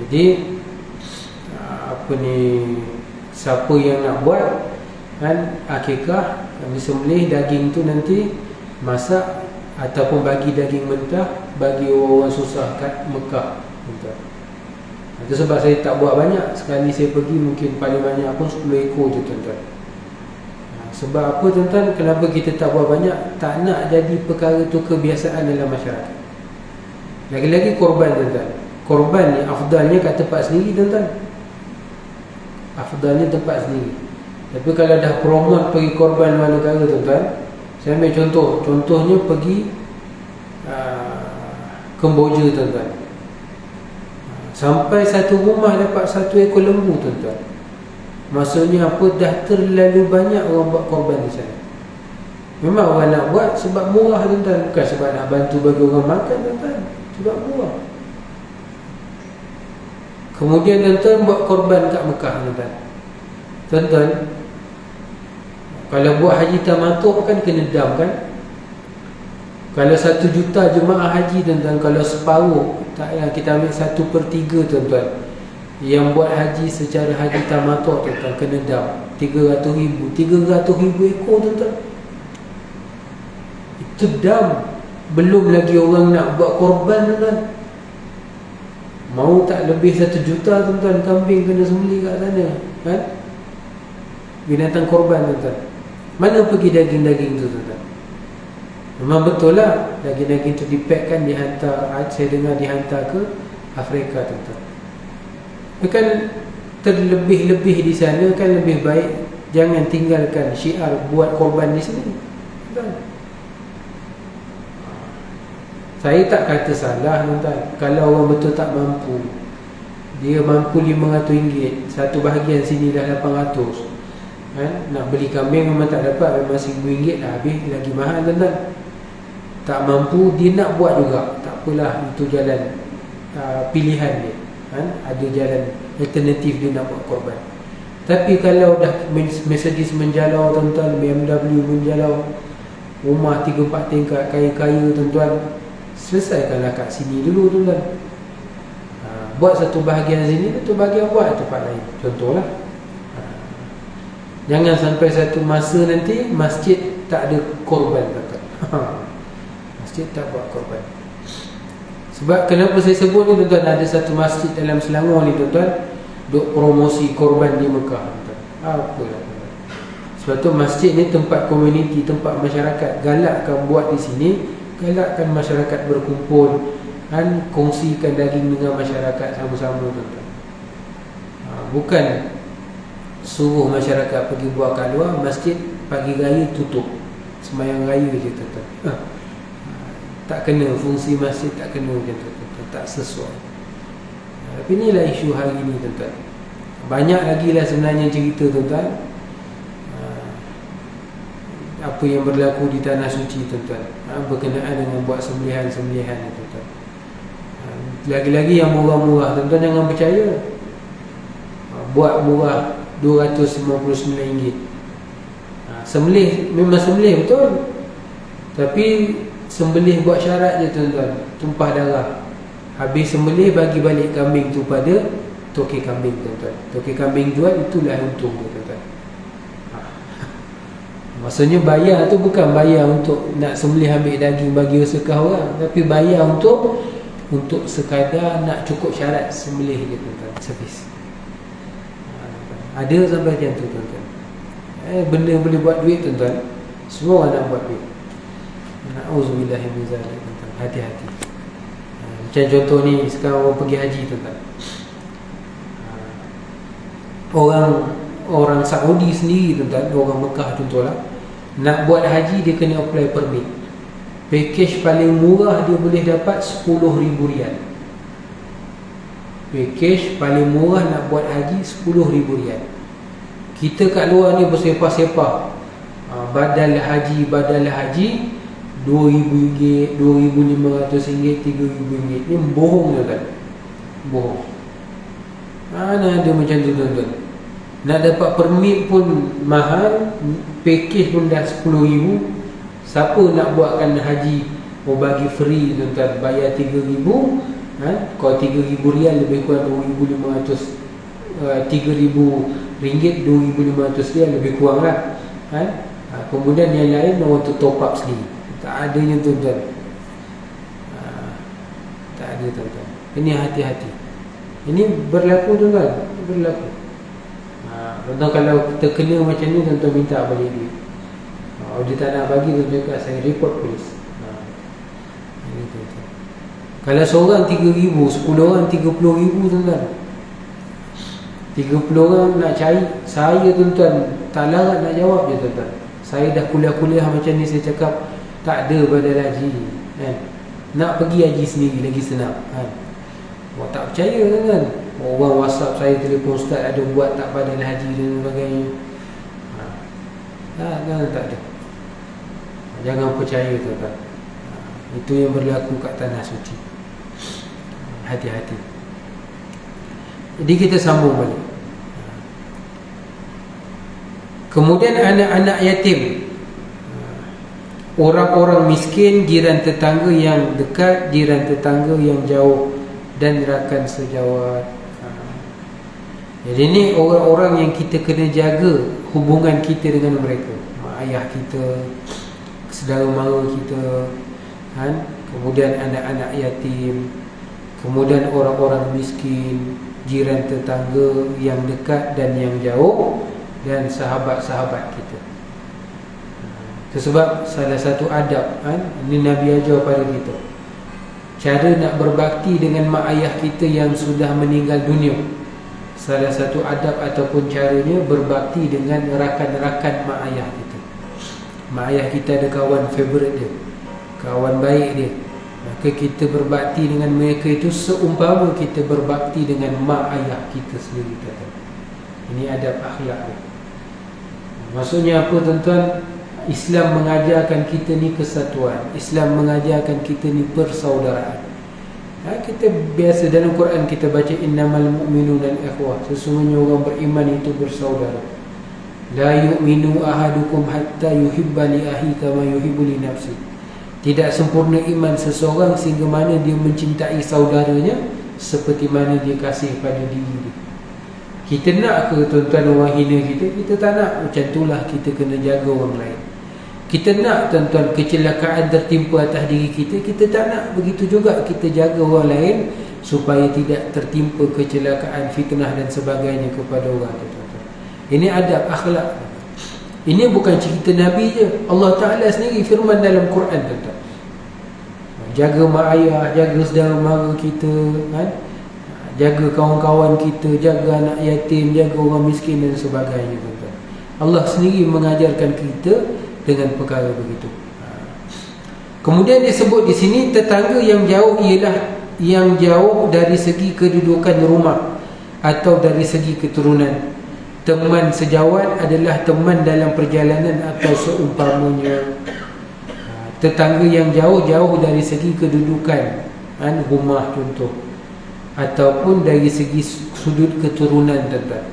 Jadi siapa yang nak buat akikah, kami sembelih daging tu nanti masak ataupun bagi daging mentah bagi orang susah kat Mekah tuan-tuan. Itu sebab saya tak buat banyak. Sekali saya pergi mungkin paling banyak pun 10 ekor je tuan-tuan. Sebab apa tuan-tuan? Kenapa kita tak buat banyak? Tak nak jadi perkara tu kebiasaan dalam masyarakat. Lagi-lagi korban tuan-tuan. Korban ni afdalnya kat tempat sendiri tuan-tuan. Afdalnya tempat sendiri. Tapi kalau dah promote pergi korban luar negara tuan-tuan, saya ambil contoh. Contohnya pergi Kemboja tuan-tuan. Sampai satu rumah dapat 1 ekor lembu tuan-tuan. Maksudnya apa? Dah terlalu banyak orang buat korban di sana. Memang orang nak buat sebab murah tuan-tuan, bukan sebab nak bantu bagi orang makan tuan-tuan. Sebab murah. Kemudian tuan-tuan buat korban kat Mekah tuan-tuan. Tuan-tuan, kalau buat haji tamattu kan kena dam kan? Kalau 1 juta jemaah haji tuan-tuan, kalau separuh, tak payah kita ambil 1/3 tuan-tuan, yang buat haji secara haji tamattu tuan-tuan, kena dam 300,000 ekor tuan-tuan. Itu dam. Belum lagi orang nak buat korban tuan-tuan. Mau tak lebih 1 juta tuan-tuan, kambing kena sembelih kat sana kan? Binatang korban tuan-tuan. Mana pergi daging-daging tu tuan-tuan? Memang betul lah, daging-daging tu dipakkan, dihantar, saya dengar dihantar ke Afrika tuan-tuan. Kan terlebih-lebih di sana, kan lebih baik jangan tinggalkan syiar buat korban di sini tuan. Saya tak kata salah tuan-tuan. Kalau orang betul tak mampu, dia mampu RM500, satu bahagian sini dah 800 kan? Nak beli kambing memang tak dapat, memang RM1,000 lah, habis lagi mahal tuan-tuan. Tak mampu, dia nak buat juga, tak apalah, itu jalan pilihan dia kan? Ada jalan alternatif dia nak buat korban. Tapi kalau dah Mercedes menjalau tuan-tuan, BMW menjalau, rumah 3-4 tingkat, kaya-kaya tuan-tuan, selesaikanlah kat sini dulu tuan-tuan. Buat satu bahagian sini, satu bahagian buat tempat lain, contohlah. Jangan sampai satu masa nanti masjid tak ada korban tuan-tuan. Masjid tak buat korban. Sebab kenapa saya sebut ni tuan-tuan, ada satu masjid dalam Selangor ni tuan-tuan duk promosi korban di Mekah tuan-tuan. Apalah tuan-tuan. Sebab tu masjid ni tempat komuniti, tempat masyarakat. Galakkan buat di sini, galakkan masyarakat berkumpul dan kongsikan daging dengan masyarakat sama-sama tuan-tuan. Bukan suruh masyarakat pergi buat kat luar, masjid pagi raya tutup, sembahyang raya je tuan-tuan. Tak kena, fungsi masjid tak kena macam tu tuan-tuan, tak sesuai. Tapi inilah isu hari ni tuan-tuan. Banyak lagi lah sebenarnya cerita tuan-tuan, apa yang berlaku di Tanah Suci tuan-tuan, berkenaan dengan buat sembelihan-sembelihan tuan-tuan. Lagi-lagi yang murah-murah tuan-tuan, jangan percaya. Buat murah RM259. Sembelih, memang sembelih betul, tapi sembelih buat syarat je tuan-tuan, tumpah darah. Habis sembelih, bagi balik kambing tu pada toke kambing tuan-tuan. Toke kambing jual, itulah untung tu tuan-tuan. Maksudnya bayar tu bukan bayar untuk nak sembelih ambil daging bagi sedekah orang, tapi bayar untuk sekadar nak cukup syarat sembelih je tuan-tuan, servis. Ada sampai macam tu tuan-tuan. Benda boleh buat duit tuan-tuan, semua orang nak buat duit. Na'udzubillahi min zalik tuan-tuan. Hati-hati. Macam contoh ni, sekarang orang pergi haji tuan-tuan. Orang Saudi sendiri tuan-tuan, orang Mekah contohlah, nak buat haji dia kena apply permit. Package paling murah dia boleh dapat RM10,000. Package paling murah nak buat haji RM10,000. Kita kat luar ni bersepah-sepah, badal haji RM2,000, RM2,500, RM3,000. Ni bohong tuan-tuan, bohong. Mana ada macam tu tuan-tuan. Nak dapat permit pun mahal, package pun dah RM10,000. Siapa nak buatkan haji mau bagi free tuan-tuan, bayar RM3,000 kan? Kalau RM3,000 lebih kurang RM2,500, RM3,000, RM2,500 lebih kurang lah kan? Kemudian yang lain orang tu top up sendiri. Tak adanya tuan-tuan. Tak ada tuan-tuan. Ini hati-hati. Ini berlaku tuan-tuan, berlaku. Tuan-tuan kalau kita kena macam ni, tuan-tuan minta balik duit. Kalau dia tak nak bagi, tuan-tuan cakap saya report polis. Ini tuan-tuan. Kalau seorang RM3,000, 10 orang RM30,000 tuan-tuan. 30 orang nak cari saya tuan-tuan, tak larat nak jawab je tuan-tuan. Saya dah kuliah-kuliah macam ni, saya cakap tak ada badal haji kan? Nak pergi haji sendiri lagi senang kan? Orang tak percaya tuan-tuan. Orang WhatsApp saya, telefon ustaz, ada buat tak badal haji dan sebagainya. Tak ada. Jangan percaya tuan-tuan. Itu yang berlaku kat Tanah Suci. Hati-hati. Jadi kita sambung balik. Kemudian anak-anak yatim, orang-orang miskin, jiran tetangga yang dekat, jiran tetangga yang jauh, dan rakan sejawat. Jadi ni orang-orang yang kita kena jaga hubungan kita dengan mereka. Mak ayah kita, saudara mara kita kan? Kemudian anak-anak yatim, kemudian orang-orang miskin, jiran tetangga yang dekat dan yang jauh, dan sahabat-sahabat kita. Sebab salah satu adab kan, ini Nabi ajar pada kita, cara nak berbakti dengan mak ayah kita yang sudah meninggal dunia. Salah satu adab ataupun caranya berbakti dengan rakan-rakan mak ayah kita. Mak ayah kita ada kawan favourite dia, kawan baik dia, Maka kita berbakti dengan mereka itu seumpama kita berbakti dengan mak ayah kita sendiri, kata. Ini adab akhlak ni. Maksudnya apa, tuan-tuan? Islam mengajarkan kita ni kesatuan. Islam mengajarkan kita ni persaudaraan. Kita biasa dalam Quran kita baca innamal mu'minuna al-ikhwah. Sesungguhnya orang beriman itu bersaudara. La yu'minu ahadukum hatta yuhibba li akhihi kama yuhibbu li nafsi. Tidak sempurna iman seseorang sehingga mana dia mencintai saudaranya seperti mana dia kasih pada diri dia. Kita nak ke tuan-tuan orang hina kita? Kita tak nak. Macam itulah kita kena jaga orang lain. Kita nak tuan-tuan kecelakaan tertimpa atas diri kita, kita tak nak. Begitu juga kita jaga orang lain supaya tidak tertimpa kecelakaan, fitnah dan sebagainya kepada orang, tuan-tuan. Ini adab akhlak. Ini bukan cerita Nabi je. Allah Ta'ala sendiri firman dalam Quran, tuan-tuan. Jaga mak ayah, jaga saudara mara kita, kan? Jaga kawan-kawan kita, jaga anak yatim, jaga orang miskin dan sebagainya, tuan-tuan. Allah sendiri mengajarkan kita dengan perkara begitu. Kemudian disebut di sini tetangga yang jauh ialah yang jauh dari segi kedudukan rumah atau dari segi keturunan. Teman sejawat adalah teman dalam perjalanan atau seumpamanya. Tetangga yang jauh-jauh dari segi kedudukan, rumah contoh, ataupun dari segi sudut keturunan, tuan-tuan.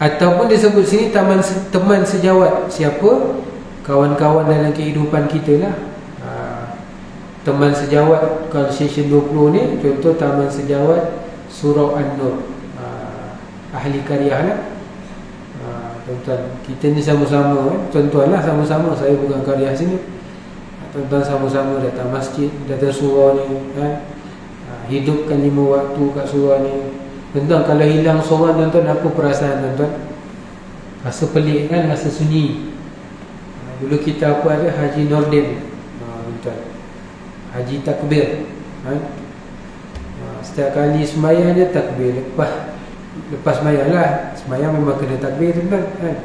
Ataupun disebut sini teman sejawat. Siapa? Kawan-kawan dalam kehidupan kita lah. Teman sejawat kalau session 20 ni, contoh teman sejawat Surau An-Nur, ahli karyah lah. Tuan-tuan, kita ni sama-sama, tuan-tuan lah sama-sama. Saya bukan karyah sini. Tuan-tuan sama-sama datang masjid, datang surau ni, kan? Hidupkan 5 waktu kat surau ni. Tuan-tuan, kalau hilang seorang, tuan-tuan, apa perasaan tuan-tuan? Rasa pelik kan, rasa sunyi. Dulu kita apa ada Haji Nordin, tuan-tuan, Haji Takbir, setiap kali sembahyang dia takbir. Lepas sembahyang lah, sembahyang memang kena takbir, tuan-tuan, kan?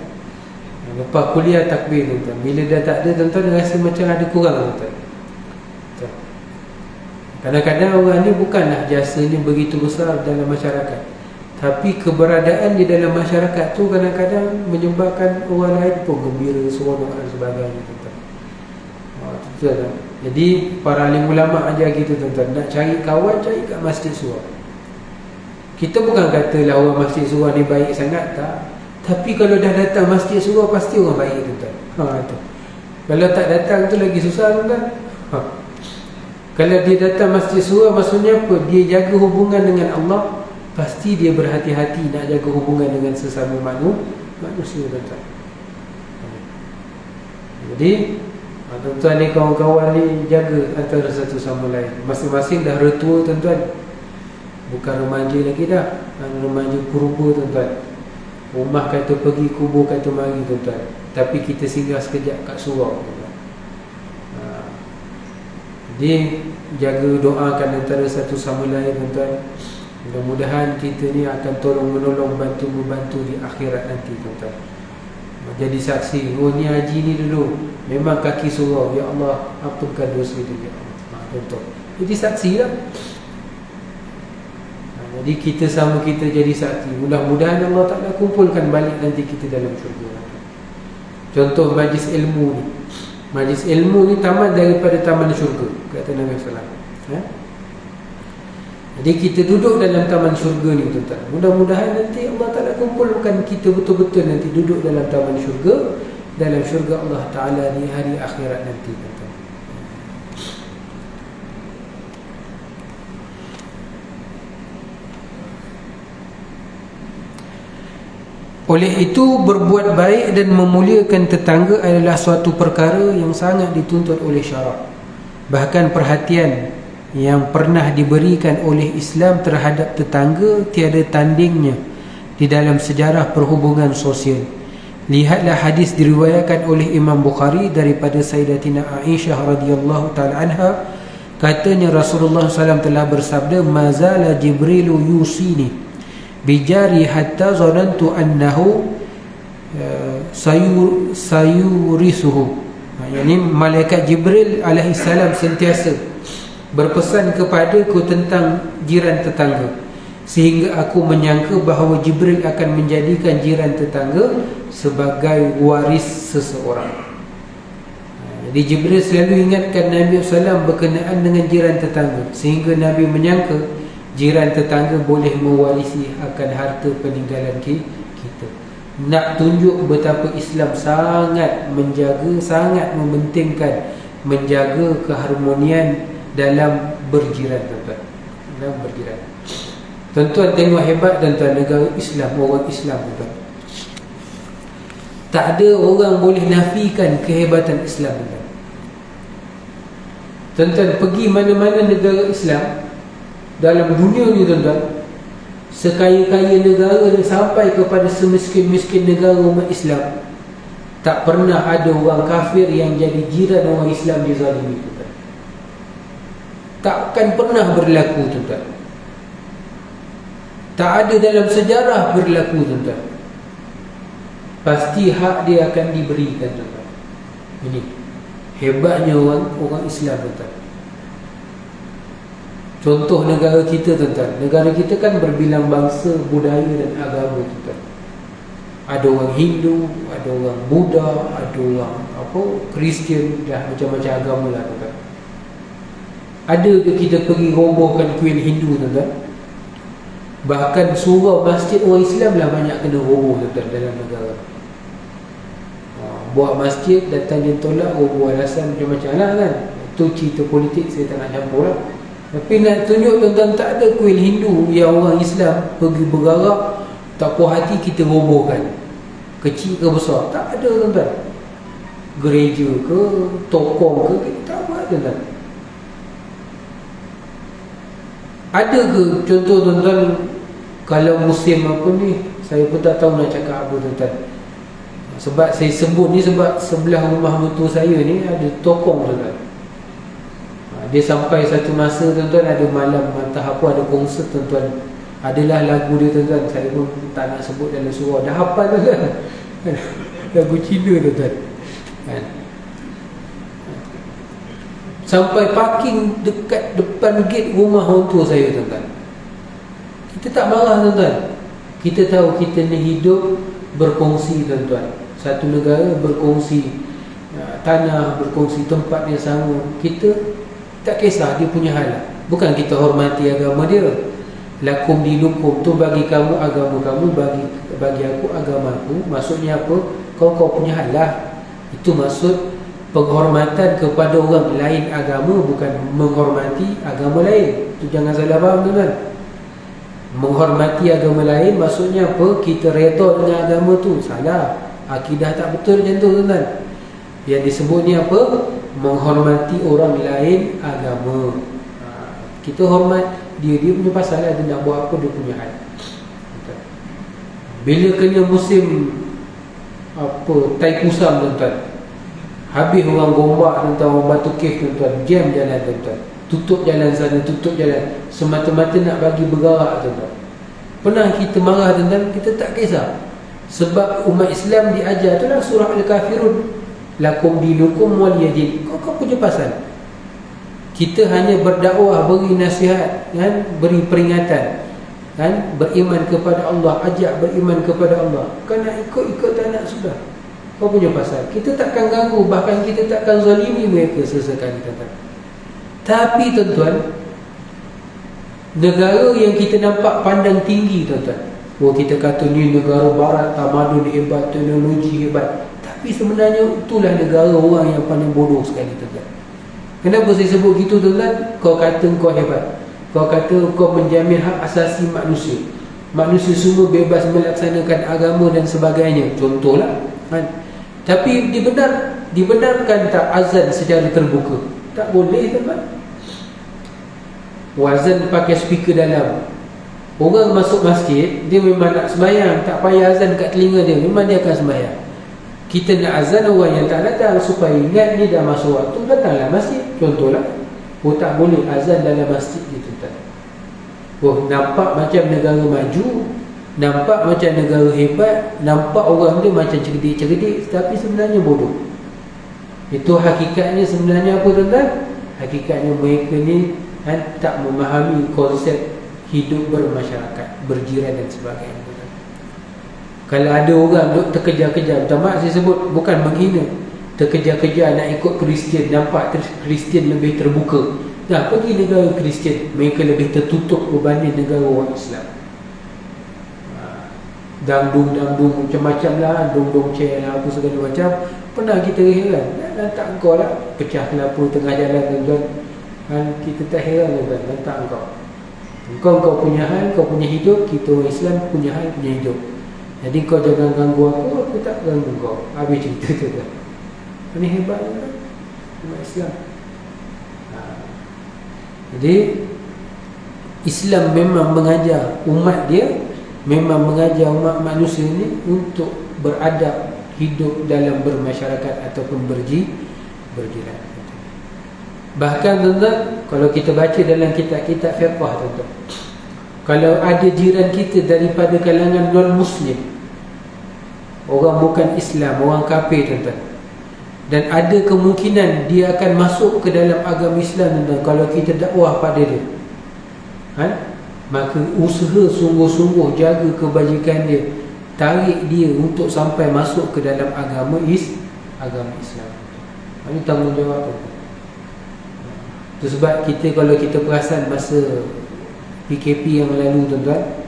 Lepas kuliah takbir, tuan-tuan. Bila dah tak ada, tuan-tuan, rasa macam ada kurang, tuan-tuan. Kadang-kadang orang ni bukanlah jasanya begitu besar dalam masyarakat, tapi keberadaan di dalam masyarakat tu kadang-kadang menyebabkan orang lain pun gembira, seronok dan sebagainya, tuan-tuan. Betul. Jadi para alim ulama ajar kita, tuan-tuan, nak cari kawan, cari kat masjid surau. Kita bukan katalah orang masjid surau ni baik sangat, tak. Tapi kalau dah datang masjid surau, pasti orang baik, tuan-tuan. Kalau tak datang tu lagi susah, tuan-tuan. Kalau dia datang masjid surau, maksudnya apa? Dia jaga hubungan dengan Allah. Pasti dia berhati-hati nak jaga hubungan dengan sesama manusia, tuan-tuan. Jadi tuan-tuan ni, kawan-kawan ni, jaga antara satu sama lain. Masing-masing dah retua, tuan-tuan. Bukan remaja lagi dah. Remaja purba, tuan-tuan. Rumah kata pergi, kubur kata mari, tuan-tuan. Tapi kita singgah sekejap kat surau, tuan-tuan. Jadi jaga, doakan antara satu sama lain, tuan-tuan. Mudah-mudahan kita ni akan tolong-menolong, bantu-membantu di akhirat nanti, tuan-tuan. Jadi saksi, oh ni haji ni dulu memang kaki surau, ya Allah ampunkan dosa dia, ya Allah, contoh. Jadi saksi lah. Jadi kita sama kita jadi saksi. Mudah-mudahan Allah Ta'ala kumpulkan balik nanti kita dalam syurga. Contoh majlis ilmu ni. Majlis ilmu ni tamat daripada taman syurga, kata Nabi SAW. Jadi kita duduk dalam taman syurga ni, tuan-tuan. Mudah-mudahan nanti Allah Ta'ala kumpulkan kita betul-betul nanti duduk dalam taman syurga, dalam syurga Allah Ta'ala di hari akhirat nanti, tuan-tuan. Oleh itu, berbuat baik dan memuliakan tetangga adalah suatu perkara yang sangat dituntut oleh syarak. Bahkan perhatian yang pernah diberikan oleh Islam terhadap tetangga tiada tandingnya di dalam sejarah perhubungan sosial. Lihatlah hadis diriwayatkan oleh Imam Bukhari daripada Sayyidatina Aisyah radhiyallahu ta'ala anha. Katanya Rasulullah SAW telah bersabda, mazala Jibrilu yusini bijari hatta zanantu annahu sayurisuhu Yang ini malaikat Jibril alaihissalam sentiasa berpesan kepadaku tentang jiran tetangga, sehingga aku menyangka bahawa Jibril akan menjadikan jiran tetangga sebagai waris seseorang. Jadi Jibril selalu ingatkan Nabi SAW berkenaan dengan jiran tetangga, sehingga Nabi menyangka jiran tetangga boleh mewarisi akan harta peninggalan kita. Nak tunjuk betapa Islam sangat menjaga, sangat mementingkan menjaga keharmonian dalam berjiran, tuan-tuan. Dalam berjiran. Tuan-tuan tengok hebat tuan-tuan negara Islam, orang Islam, tuan-tuan. Tak ada orang boleh nafikan kehebatan Islam, tuan-tuan. Tuan-tuan pergi mana-mana negara Islam dalam dunia ni, tuan-tuan, sekaya-kaya negara dan sampai kepada semiskin-miskin negara umat Islam, tak pernah ada orang kafir yang jadi jiran orang Islam dizalimi, tuan-tuan. Takkan pernah berlaku, tuan-tuan. Tak ada dalam sejarah berlaku, tuan-tuan. Pasti hak dia akan diberikan, tuan-tuan. Ini hebatnya orang Islam, tuan-tuan. Contoh negara kita, tuan-tuan. Negara kita kan berbilang bangsa, budaya dan agama, tuan-tuan. Ada orang Hindu, ada orang Buddha, ada orang Kristian, dah macam-macam agama lah, tuan-tuan. Ada ke kita pergi robohkan kuil Hindu, tuan-tuan? Bahkan surau masjid orang Islam lah banyak kena roboh, tuan-tuan, dalam negara. Buat masjid, datang dia tolak, roboh alasan macam-macam lah kan. Itu cerita politik, saya tak nak campur lah. Tapi nak tunjuk, tuan-tuan, tak ada kuil Hindu yang orang Islam pergi bergerak, tak puas hati kita robohkan. Kecil ke besar, tak ada, tuan-tuan. Gereja ke, tokong ke, kita tak buat, tuan-tuan. Ada ke contoh, tuan-tuan, kalau musim apa ni, saya pun tak tahu nak cakap apa, tuan-tuan. Sebab saya sebut ni sebab sebelah rumah mentua saya ni ada tokong, tuan-tuan. Dia sampai satu masa, tuan-tuan, ada malam entah apa, ada konsert, tuan-tuan. Adalah lagu dia, tuan-tuan. Saya pun tak nak sebut dalam surau. Dah hafal, tuan-tuan. Lagu Cina, tuan-tuan. Sampai parking dekat depan gate rumah orang tua saya, tuan-tuan. Kita tak marah, tuan-tuan. Kita tahu kita ni hidup berkongsi, tuan-tuan. Satu negara berkongsi tanah, berkongsi tempat yang sama. Kita tak kisah dia punya hal. Bukan kita hormati agama dia. Lakum dinukum tu, bagi kamu agama kamu, bagi aku agama aku. Maksudnya apa? Kau punya hal lah. Itu maksud penghormatan kepada orang lain agama, bukan menghormati agama lain. Itu jangan salah faham, tuan-tuan. Menghormati agama lain maksudnya apa? Kita redha dengan agama tu. Salah. Akidah tak betul macam tu, tuan-tuan. Yang disebut ni apa? Menghormati orang lain agama. Kita hormat dia punya pasal lah. Dia nak buat apa, dia punya hal. Bila kena musim tai pusam, tuan-tuan, habis orang gombak, tuan-tuan, orang batu kef, tuan-tuan, jam jalan, tuan-tuan, tutup jalan sana, tutup jalan, semata-mata nak bagi bergerak, tuan-tuan. Pernah kita marah, tuan-tuan? Kita tak kisah. Sebab umat Islam diajar, itulah surah Al-Kafirun, lakum dinukum waliyadin. Kau punya pasal. Kita hanya berdakwah, beri nasihat, kan? Beri peringatan, kan? Beriman kepada Allah, ajak beriman kepada Allah. Kau nak ikut tak nak, sudah. Kau punya pasal. Kita takkan ganggu, bahkan kita takkan zalimi mereka sesekali, tuan-tuan. Tapi, tuan-tuan, negara yang kita nampak pandang tinggi, tuan-tuan, kita kata ni negara barat, tamadun hebat, teknologi hebat. Tapi sebenarnya itulah negara orang yang paling bodoh sekali, tuan-tuan. Kenapa saya sebut gitu, tuan-tuan? Kau kata kau hebat, kau kata kau menjamin hak asasi manusia, manusia semua bebas melaksanakan agama dan sebagainya, contohlah, kan? Tapi dibenarkan tak azan secara terbuka? Tak boleh, tuan-tuan. Azan pakai speaker dalam. Orang masuk masjid, dia memang nak sembahyang, tak payah azan kat telinga dia, memang dia akan sembahyang. Kita nak azan, orang yang tak datang, supaya ingat ni dah masuk waktu, datanglah masjid. Contohlah, tak boleh azan dalam masjid gitu, tuan. Nampak macam negara maju, nampak macam negara hebat, nampak orang tu macam cerdik-cerdik, tapi sebenarnya bodoh. Itu hakikatnya sebenarnya apa tuan-tuan? Hakikatnya mereka ni tak memahami konsep hidup bermasyarakat, berjiran dan sebagainya. Kalau ada orang duk terkejar-kejar, minta maaf saya sebut, bukan menghina, terkejar-kejar nak ikut Kristian, nampak Kristian lebih terbuka, dah pergi negara Kristian, mereka lebih tertutup berbanding negara orang Islam. Dangdung macam-macam lah, dong-dong chair lah, apa segala macam. Pernah kita heran, lantak engkau lah pecah kelapa tengah jalan tuan-tuan. Kita tak heran tuan-tuan, lantak engkau punya hal, kau punya hidup, kita orang Islam punya hal, punya hidup. Jadi kau jangan ganggu aku tak ganggu kau. Habis cerita tu kan. Ini hebat kan umat Islam. Jadi Islam memang mengajar umat dia, memang mengajar umat manusia ni untuk beradab, hidup dalam bermasyarakat ataupun berjiran. Bahkan tuan-tuan, kalau kita baca dalam kitab-kitab fiqh tuan-tuan, kalau ada jiran kita daripada kalangan non-Muslim, orang bukan Islam, orang kafir tuan-tuan, dan ada kemungkinan dia akan masuk ke dalam agama Islam tuan-tuan, kalau kita dakwah pada dia, maka usaha sungguh-sungguh jaga kebajikan dia, tarik dia untuk sampai masuk ke dalam agama Islam. Ini tanggungjawab tuan-tuan. Itu sebab kita, kalau kita perasan masa PKP yang lalu tuan-tuan,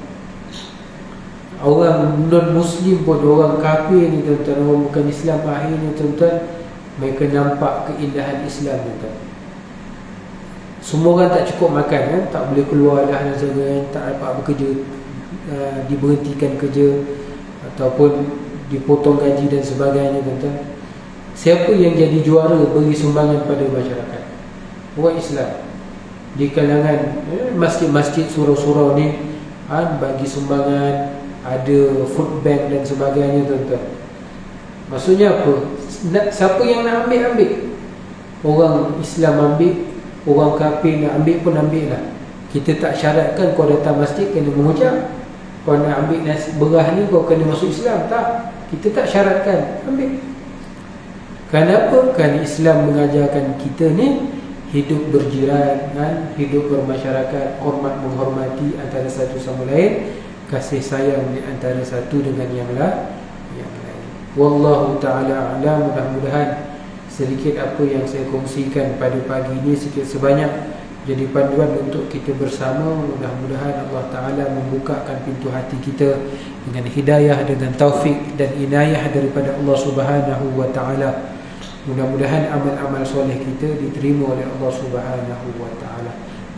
orang non-Muslim pun, orang kafir ni tuan-tuan, orang bukan Islam, akhirnya tuan-tuan, mereka nampak keindahan Islam tuan-tuan. Semua orang tak cukup makan, tak boleh keluar dah dan sebagainya, tak dapat bekerja, diberhentikan kerja ataupun dipotong gaji dan sebagainya tuan-tuan. Siapa yang jadi juara beri sumbangan pada masyarakat? Orang Islam. Di kalangan masjid-masjid, surau-surau ni bagi sumbangan, ada food bank dan sebagainya tuan-tuan. Maksudnya apa? Siapa yang nak ambil? Orang Islam ambil, orang kafir nak ambil pun ambil lah. Kita tak syaratkan kau datang masjid kena mengucap, kau nak ambil nasi beras ni kau kena masuk Islam. Tak, kita tak syaratkan, ambil. Kenapa? Kerana Islam mengajarkan kita ni hidup berjiran, hidup bermasyarakat, hormat menghormati antara satu sama lain, kasih sayang di antara satu dengan yang lain. Wallahu ta'ala a'lam. Mudah-mudahan sedikit apa yang saya kongsikan pada pagi ini sedikit sebanyak jadi panduan untuk kita bersama. Mudah-mudahan Allah Ta'ala membukakan pintu hati kita dengan hidayah, dengan taufik dan inayah daripada Allah Subhanahu wa Ta'ala. Mudah-mudahan amal-amal soleh kita diterima oleh Allah Subhanahu wa Ta'ala.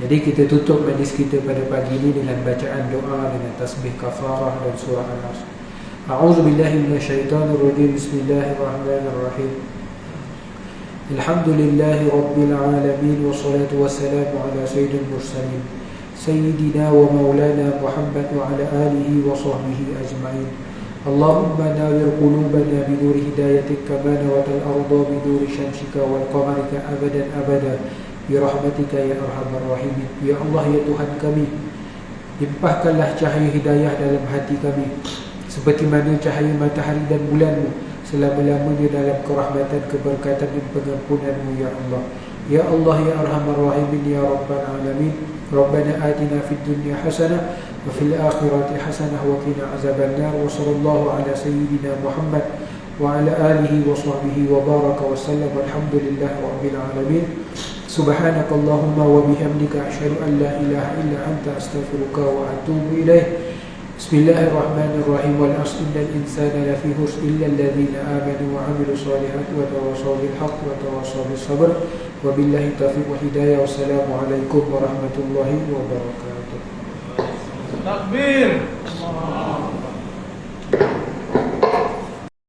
Jadi kita tutup majlis kita pada pagi ini dengan bacaan doa, dengan tasbih kafarah dan surah Al-Asr. A'udzu billahi minasyaitonir rajim. Bismillahirrahmanirrahim. Alhamdulillahi rabbil alamin, wassalatu wassalamu ala sayyidil mursalin sayyidina wa maulana Muhammad wa ala alihi wa sahbihi ajma'in. Allahumma nawwir qulubana bi nuri hidayatik kama nawatal arda bi nuri syamsika wal qamarika abadan abada bi rahmatika ya arhamar rahimin. Ya Allah, ya Tuhan kami, limpahkanlah cahaya hidayah dalam hati kami seperti mana cahaya matahari dan bulanmu selama-lamanya dalam kerahmatan, keberkatan dan pengampunanmu ya Allah. Ya Allah, ya arhamar rahimin, ya rabbal alamin. Rabbana atina fid dunya hasanah wa fil akhirati hasanah wa qina azabannar. Wa sallallahu ala sayyidina Muhammad wa ala alihi wa sahbihi wa baraka wa sallam. Alhamdulillahi rabbil alamin. Subhanakallahumma wa bihamdika asyhadu an la ilaha illa anta astaghfiruka wa atubu ilaik. Bismillahirrahmanirrahim. Wal 'asri innal insana lafi khusr illa alladhina amanu wa 'amilus solihati wa tawassaw bil haqqi wa tawassaw bis sabr. Wabillahi taufiq wa hidayah. Wassalamualaikum warahmatullahi wabarakatuh. Takbir.